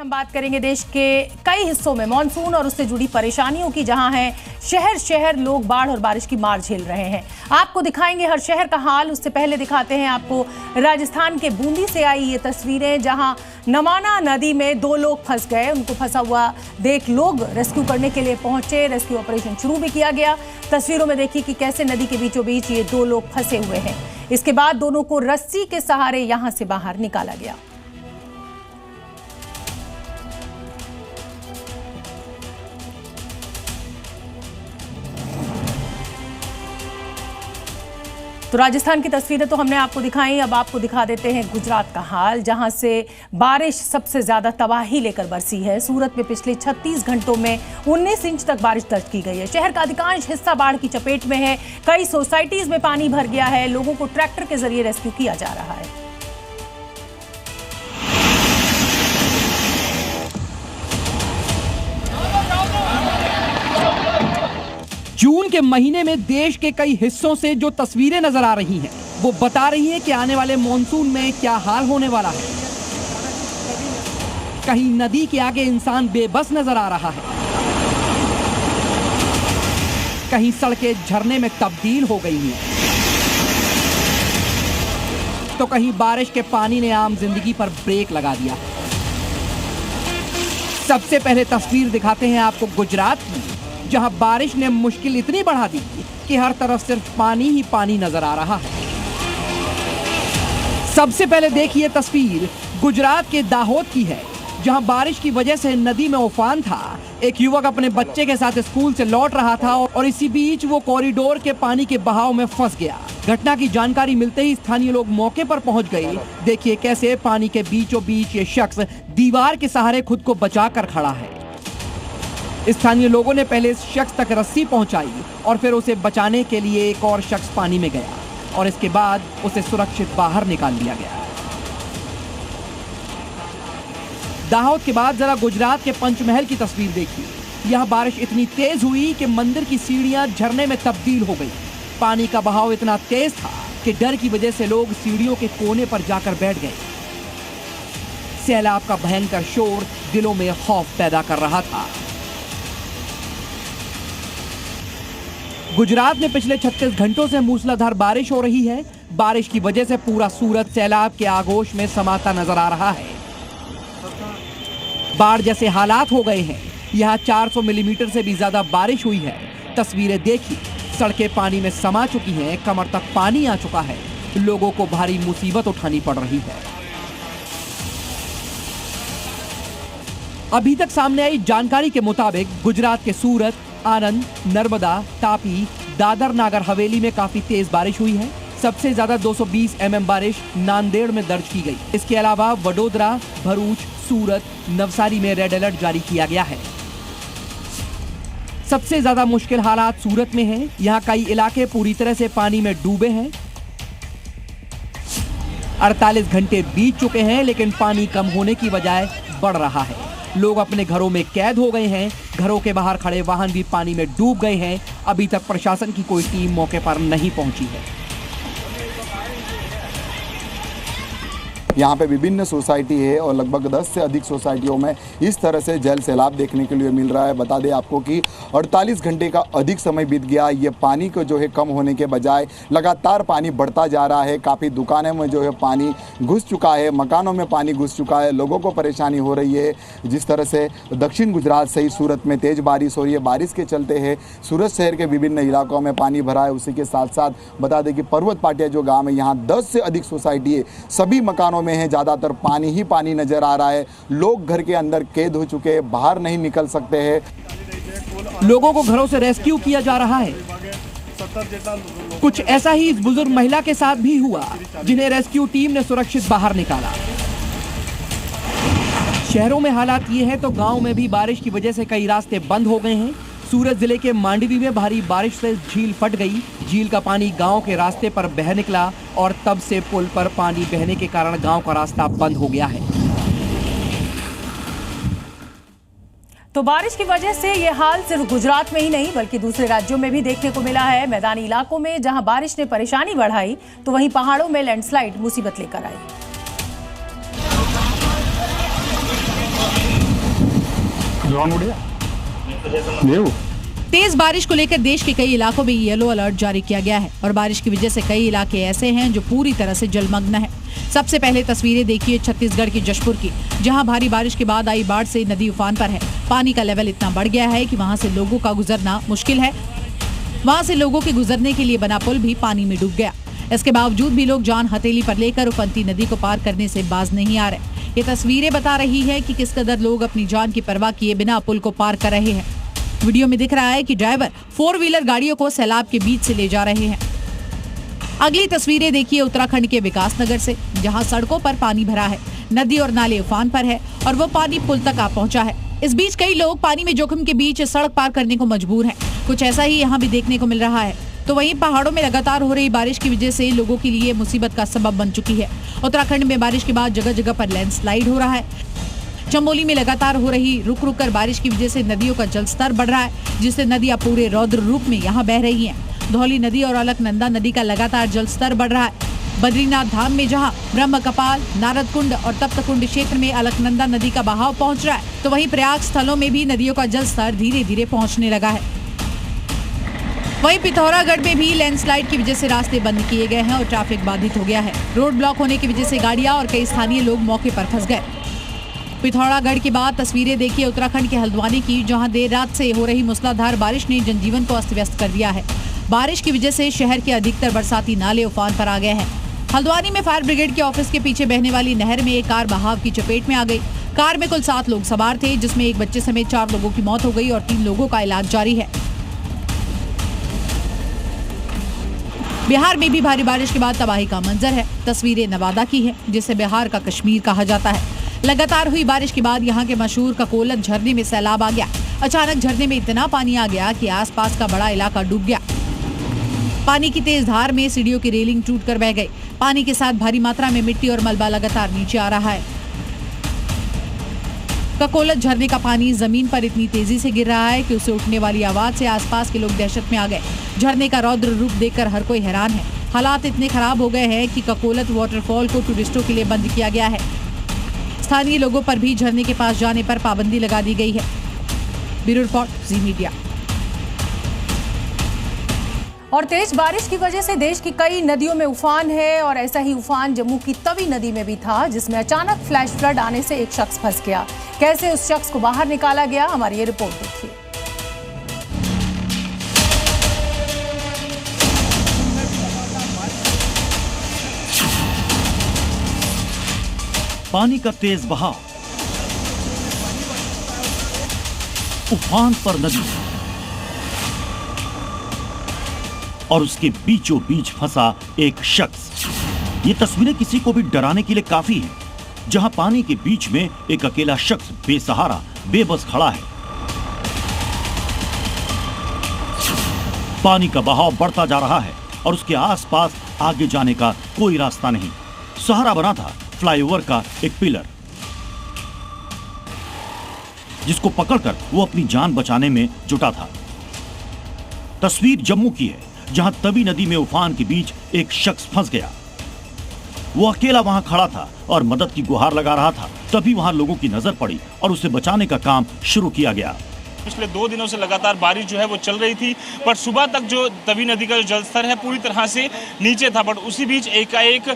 हम बात करेंगे देश के कई हिस्सों में मानसून और उससे जुड़ी परेशानियों की, जहां है शहर शहर लोग बाढ़ और बारिश की मार झेल रहे हैं। आपको दिखाएंगे हर शहर का हाल। उससे पहले दिखाते हैं आपको राजस्थान के बूंदी से आई ये तस्वीरें, जहां नमाना नदी में 2 लोग फंस गए। उनको फंसा हुआ देख लोग रेस्क्यू करने के लिए पहुंचे। रेस्क्यू ऑपरेशन शुरू भी किया गया। तस्वीरों में देखिए कि कैसे नदी के बीचों बीच ये 2 लोग फंसे हुए हैं। इसके बाद दोनों को रस्सी के सहारे यहां से बाहर निकाला गया। तो राजस्थान की तस्वीरें तो हमने आपको दिखाई। अब आपको दिखा देते हैं गुजरात का हाल, जहां से बारिश सबसे ज्यादा तबाही लेकर बरसी है। सूरत में पिछले 36 घंटों में 19 इंच तक बारिश दर्ज की गई है। शहर का अधिकांश हिस्सा बाढ़ की चपेट में है। कई सोसाइटीज में पानी भर गया है। लोगों को ट्रैक्टर के जरिए रेस्क्यू किया जा रहा है। जून के महीने में देश के कई हिस्सों से जो तस्वीरें नजर आ रही हैं, वो बता रही हैं कि आने वाले मॉनसून में क्या हाल होने वाला है। कहीं नदी के आगे इंसान बेबस नजर आ रहा है, कहीं सड़कें झरने में तब्दील हो गई हैं, तो कहीं बारिश के पानी ने आम जिंदगी पर ब्रेक लगा दिया। सबसे पहले तस्वीर दिखाते हैं आपको गुजरात की, जहां बारिश ने मुश्किल इतनी बढ़ा दी कि हर तरफ सिर्फ पानी ही पानी नजर आ रहा है। सबसे पहले देखिए तस्वीर गुजरात के दाहोद की है, जहां बारिश की वजह से नदी में उफान था। एक युवक अपने बच्चे के साथ स्कूल से लौट रहा था और इसी बीच वो कॉरिडोर के पानी के बहाव में फंस गया। घटना की जानकारी मिलते ही स्थानीय लोग मौके पर पहुंच गए। देखिए कैसे पानी के बीचों बीच ये शख्स दीवार के सहारे खुद को बचाकर खड़ा है। स्थानीय लोगों ने पहले इस शख्स तक रस्सी पहुंचाई और फिर उसे बचाने के लिए एक और शख्स पानी में गया और इसके बाद उसे सुरक्षित बाहर निकाल लिया गया। दाहोद के बाद जरा गुजरात के पंचमहल की तस्वीर देखिए। यह बारिश इतनी तेज हुई कि मंदिर की सीढ़ियां झरने में तब्दील हो गई। पानी का बहाव इतना तेज था कि डर की वजह से लोग सीढ़ियों के कोने पर जाकर बैठ गए। सैलाब का भयंकर शोर दिलों में खौफ पैदा कर रहा था। गुजरात में पिछले 36 घंटों से मूसलाधार बारिश हो रही है। बारिश की वजह से पूरा सूरत सैलाब के आगोश में समाता नजर आ रहा है। बाढ़ जैसे हालात हो गए हैं। यहाँ 400 मिलीमीटर से भी ज्यादा बारिश हुई है। तस्वीरें देखिए, सड़कें पानी में समा चुकी हैं, कमर तक पानी आ चुका है। लोगों को भारी मुसीबत उठानी पड़ रही है। अभी तक सामने आई जानकारी के मुताबिक गुजरात के सूरत, आनंद, नर्मदा, तापी, दादर नागर हवेली में काफी तेज बारिश हुई है। सबसे ज्यादा 220 mm बारिश नांदेड़ में दर्ज की गई। इसके अलावा वडोदरा, भरूच, सूरत, नवसारी में रेड अलर्ट जारी किया गया है। सबसे ज्यादा मुश्किल हालात सूरत में हैं। यहाँ कई इलाके पूरी तरह से पानी में डूबे हैं। 48 घंटे बीत चुके हैं, लेकिन पानी कम होने की बजाय बढ़ रहा है। लोग अपने घरों में कैद हो गए हैं। घरों के बाहर खड़े वाहन भी पानी में डूब गए हैं। अभी तक प्रशासन की कोई टीम मौके पर नहीं पहुंची है। यहाँ पे विभिन्न सोसाइटी है और लगभग 10 से अधिक सोसाइटियों में इस तरह से जल सैलाब देखने के लिए मिल रहा है। बता दें आपको कि 48 घंटे का अधिक समय बीत गया। ये पानी को जो है कम होने के बजाय लगातार पानी बढ़ता जा रहा है। काफ़ी दुकानों में जो है पानी घुस चुका है, मकानों में पानी घुस चुका है। लोगों को परेशानी हो रही है। जिस तरह से दक्षिण गुजरात सहित सूरत में तेज़ बारिश हो रही है, बारिश के चलते है सूरत शहर के विभिन्न इलाकों में पानी भरा है। उसी के साथ साथ बता दें कि पर्वत पाटिया जो गाँव है, यहाँ 10 से अधिक सोसाइटी है। सभी मकानों में है ज्यादातर पानी ही पानी नजर आ रहा है। लोग घर के अंदर कैद हो चुके हैं, बाहर नहीं निकल सकते हैं। लोगों को घरों से रेस्क्यू किया जा रहा है। कुछ ऐसा ही इस बुजुर्ग महिला के साथ भी हुआ, जिन्हें रेस्क्यू टीम ने सुरक्षित बाहर निकाला। शहरों में हालात ये है तो गांव में भी बारिश की वजह से कई रास्ते बंद हो गए हैं। सूरत जिले के मांडवी में भारी बारिश से झील फट गई। झील का पानी गांव के रास्ते पर बह निकला और तब से पुल पर पानी बहने के कारण गांव का रास्ता बंद हो गया है। तो बारिश की वजह से ये हाल सिर्फ गुजरात में ही नहीं बल्कि दूसरे राज्यों में भी देखने को मिला है। मैदानी इलाकों में जहां बारिश ने परेशानी बढ़ाई, तो वहीं पहाड़ों में लैंडस्लाइड मुसीबत लेकर आई। ड्रोन उड़िया देव। तेज बारिश को लेकर देश के कई इलाकों में येलो अलर्ट जारी किया गया है और बारिश की वजह से कई इलाके ऐसे हैं जो पूरी तरह से जलमग्न है। सबसे पहले तस्वीरें देखिए छत्तीसगढ़ के जशपुर की, जहां भारी बारिश के बाद आई बाढ़ से नदी उफान पर है। पानी का लेवल इतना बढ़ गया है कि वहां से लोगों का गुजरना मुश्किल है। वहां से लोगों के गुजरने के लिए बना पुल भी पानी में डूब गया। इसके बावजूद भी लोग जान हथेली पर लेकर उफनती नदी को पार करने से बाज नहीं आ रहे। ये तस्वीरें बता रही है कि किस कदर लोग अपनी जान की परवाह किए बिना पुल को पार कर रहे हैं। वीडियो में दिख रहा है कि ड्राइवर 4 व्हीलर गाड़ियों को सैलाब के बीच से ले जा रहे हैं। अगली तस्वीरें देखिए उत्तराखंड के विकासनगर से, जहां सड़कों पर पानी भरा है, नदी और नाले उफान पर है और वो पानी पुल तक आ पहुंचा है। इस बीच कई लोग पानी में जोखिम के बीच सड़क पार करने को मजबूर हैं। कुछ ऐसा ही यहाँ भी देखने को मिल रहा है। तो वहीं पहाड़ों में लगातार हो रही बारिश की वजह से लोगों के लिए मुसीबत का सबब बन चुकी है। उत्तराखंड में बारिश के बाद जगह जगह पर लैंडस्लाइड हो रहा है। चमोली में लगातार हो रही रुक रुक कर बारिश की वजह से नदियों का जलस्तर बढ़ रहा है, जिससे नदियां पूरे रौद्र रूप में यहाँ बह रही हैं। धौली नदी और अलकनंदा नदी का लगातार जलस्तर बढ़ रहा है। बद्रीनाथ धाम में जहां ब्रह्म कपाल, नारद कुंड और तप्त कुंड क्षेत्र में अलकनंदा नदी का बहाव पहुंच रहा है, तो वहीं प्रयाग स्थलों में भी नदियों का जलस्तर धीरे धीरे पहुंचने लगा है। वहीं पिथौरागढ़ में भी लैंडस्लाइड की वजह से रास्ते बंद किए गए हैं और ट्रैफिक बाधित हो गया है। रोड ब्लॉक होने की वजह से गाड़ियां और कई स्थानीय लोग मौके पर फंस गए। पिथौरागढ़ के बाद तस्वीरें देखिए उत्तराखंड के हल्द्वानी की, जहां देर रात से हो रही मूसलाधार बारिश ने जनजीवन को अस्त व्यस्त कर दिया है। बारिश की वजह से शहर के अधिकतर बरसाती नाले उफान पर आ गए हैं। हल्द्वानी में फायर ब्रिगेड के ऑफिस के पीछे बहने वाली नहर में एक कार बहाव की चपेट में आ गई। कार में कुल 7 लोग सवार थे, जिसमें एक बच्चे समेत 4 लोगों की मौत हो गई और 3 लोगों का इलाज जारी है। बिहार में भी भारी बारिश के बाद तबाही का मंजर है। तस्वीरें नवादा की है, जिसे बिहार का कश्मीर कहा जाता है। लगातार हुई बारिश के बाद यहाँ के मशहूर ककोलत झरने में सैलाब आ गया। अचानक झरने में इतना पानी आ गया कि आसपास का बड़ा इलाका डूब गया। पानी की तेज धार में सीढ़ियों की रेलिंग टूटकर बह गई। पानी के साथ भारी मात्रा में मिट्टी और मलबा लगातार नीचे आ रहा है। ककोलत झरने का पानी जमीन पर इतनी तेजी से गिर रहा है कि उसे उठने वाली आवाज से आसपास के लोग दहशत में आ गए। झरने का रौद्र रूप देखकर हर कोई हैरान है। हालात इतने खराब हो गए हैं कि ककोलत वाटरफॉल को टूरिस्टों के लिए बंद किया गया है। स्थानीय लोगों पर भी झरने के पास जाने पर पाबंदी लगा दी गई है। ब्यूरो रिपोर्ट, जी मीडिया। और तेज बारिश की वजह से देश की कई नदियों में उफान है और ऐसा ही उफान जम्मू की तवी नदी में भी था, जिसमें अचानक फ्लैश फ्लड आने से एक शख्स फंस गया। कैसे उस शख्स को बाहर निकाला गया, हमारी ये रिपोर्ट देखिए। पानी का तेज बहाव, उफान पर नदी और उसके बीचों बीच फंसा एक शख्स। ये तस्वीरें किसी को भी डराने के लिए काफी हैं, जहां पानी के बीच में एक अकेला शख्स बेसहारा बेबस खड़ा है। पानी का बहाव बढ़ता जा रहा है और उसके आसपास आगे जाने का कोई रास्ता नहीं। सहारा बना था फ्लाईओवर का एक पिलर, जिसको पकड़कर वो अपनी जान बचाने में जुटा था। तस्वीर जम्मू की है, जहां तवी नदी में उफान के बीच एक शख्स फंस गया। वो अकेला वहां खड़ा था और मदद की गुहार लगा रहा था। तभी वहां लोगों की नजर पड़ी और उसे बचाने का काम शुरू किया गया। पिछले 2 दिनों से लगातार बारिश जो है वो चल रही थी, पर सुबह तक जो तवी नदी का जो जलस्तर है पूरी तरह से नीचे था। बट उसी बीच एकाएक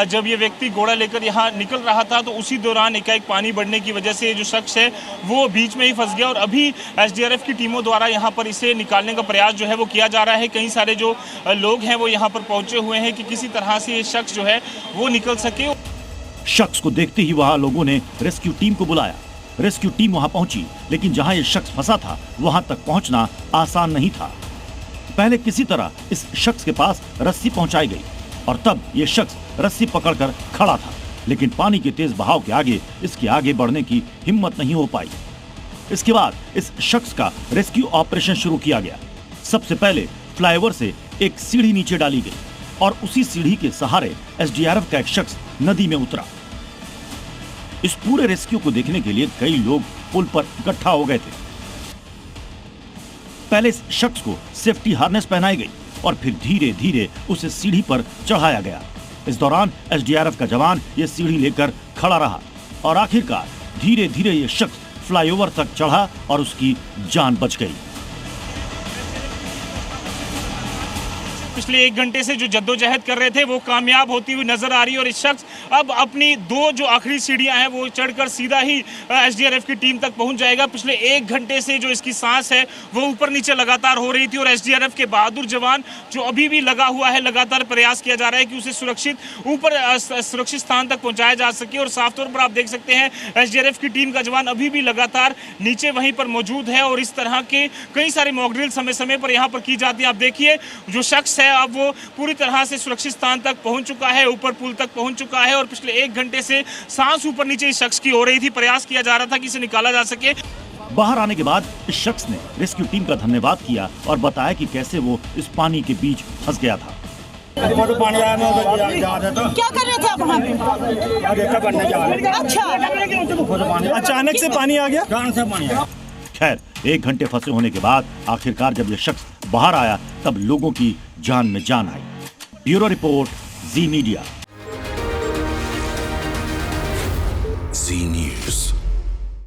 जब ये व्यक्ति घोड़ा लेकर यहाँ निकल रहा था, तो उसी दौरान एकाएक पानी बढ़ने की वजह से जो शख्स है वो बीच में ही फंस गया। और अभी SDRF की टीमों द्वारा यहाँ पर इसे निकालने का प्रयास जो है वो किया जा रहा है। कई सारे जो लोग हैं वो यहाँ पर पहुंचे हुए हैं कि किसी तरह से ये शख्स जो है वो निकल सके। शख्स को देखते ही वहां लोगों ने रेस्क्यू टीम को बुलाया। रेस्क्यू टीम वहां पहुंची, लेकिन जहां यह शख्स फंसा था वहां तक पहुंचना आसान नहीं था। पहले किसी तरह इस शख्स के पास रस्सी पहुंचाई गई और तब यह शख्स रस्सी पकड़कर खड़ा था, लेकिन पानी के तेज बहाव के आगे इसके आगे बढ़ने की हिम्मत नहीं हो पाई। इसके बाद इस शख्स का रेस्क्यू ऑपरेशन शुरू किया गया। सबसे पहले फ्लाईओवर से एक सीढ़ी नीचे डाली गई और उसी सीढ़ी के सहारे SDRF का एक शख्स नदी में उतरा। इस पूरे रेस्क्यू को देखने के लिए कई लोग पुल पर इकट्ठा हो गए थे। पहले इस शख्स को सेफ्टी हार्नेस पहनाई गई और फिर धीरे धीरे उसे सीढ़ी पर चढ़ाया गया। इस दौरान SDRF का जवान ये सीढ़ी लेकर खड़ा रहा और आखिरकार धीरे धीरे ये शख्स फ्लाईओवर तक चढ़ा और उसकी जान बच गई। पिछले 1 घंटे से जो जद्दोजहद कर रहे थे वो कामयाब होती हुई नजर आ रही है और इस शख्स अब अपनी 2 जो आखिरी सीढ़ियां हैं वो चढ़कर सीधा ही एसडीआरएफ की टीम तक पहुंच जाएगा। पिछले 1 घंटे से जो इसकी सांस है वो ऊपर नीचे लगातार हो रही थी और एसडीआरएफ के बहादुर जवान जो अभी भी लगा हुआ है, लगातार प्रयास किया जा रहा है कि उसे सुरक्षित स्थान तक पहुंचाया जा सके। और साफ तौर पर आप देख सकते हैं एसडीआरएफ की टीम का जवान अभी भी लगातार नीचे वहीं पर मौजूद है और इस तरह के कई सारे मॉक ड्रिल समय समय पर यहाँ पर की जाती है। आप देखिए जो शख्स अब वो पूरी तरह से सुरक्षित स्थान तक पहुंच चुका है, ऊपर पुल तक पहुंच चुका है और पिछले 1 घंटे से सांस ऊपर नीचे इस शख्स की हो रही थी। प्रयास किया जा रहा था कि इसे निकाला जा सके। बाहर आने के बाद इस शख्स ने रेस्क्यू टीम का धन्यवाद किया और बताया कि कैसे वो इस पानी के बीच फंस गया था। क्या कर रहे थे आप वहाँ पे? अच्छा, अचानक से पानी आ गया। खैर 1 घंटे फंसे होने के बाद आखिरकार जब यह शख्स बाहर आया तब लोगों की जान में जान आई। ब्यूरो रिपोर्ट, जी मीडिया। जी न्यूज़।